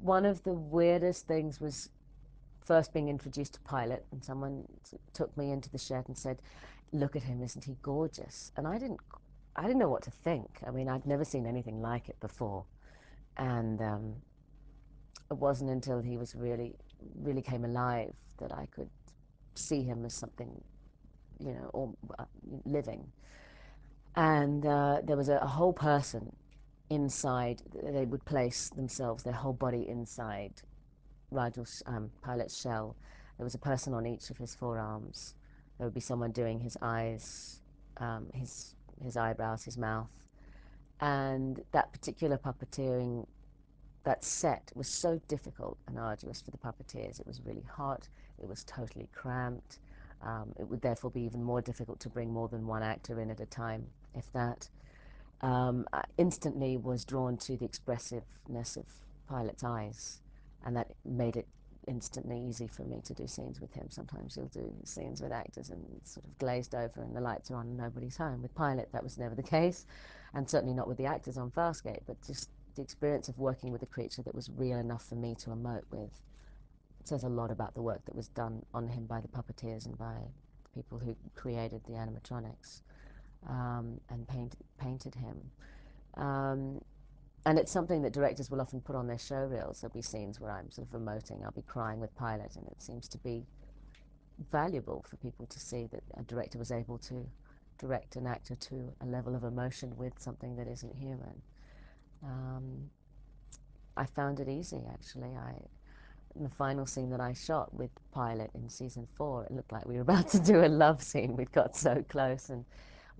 one of the weirdest things was first being introduced to Pilot, and someone took me into the shed and said, "Look at him, isn't he gorgeous?" And I didn't know what to think. I mean, I'd never seen anything like it before, and it wasn't until he was really came alive that I could see him as something, you know, or living. And there was a whole person inside. They would place themselves, their whole body inside Pilot's shell. There was a person on each of his forearms. There would be someone doing his eyes, his eyebrows, his mouth. And that particular puppeteering, that set was so difficult and arduous for the puppeteers. It was really hot. It was totally cramped. It would therefore be even more difficult to bring more than one actor in at a time, if that. I instantly was drawn to the expressiveness of Pilot's eyes, and that made it instantly easy for me to do scenes with him. Sometimes you'll do scenes with actors and it's sort of glazed over and the lights are on and nobody's home. With Pilot, that was never the case, and certainly not with the actors on Farscape, but just the experience of working with a creature that was real enough for me to emote with. It says a lot about the work that was done on him by the puppeteers and by the people who created the animatronics, and painted him. And it's something that directors will often put on their show reels. There'll be scenes where I'm sort of emoting, I'll be crying with Pilot, and it seems to be valuable for people to see that a director was able to direct an actor to a level of emotion with something that isn't human. I found it easy, actually. In the final scene that I shot with Pilot in season 4, it looked like we were about to do a love scene. We'd got so close. And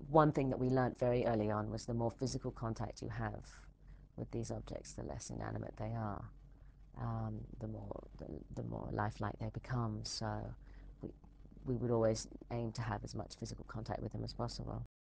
one thing that we learnt very early on was the more physical contact you have with these objects, the less inanimate they are, the more lifelike they become. So we would always aim to have as much physical contact with them as possible.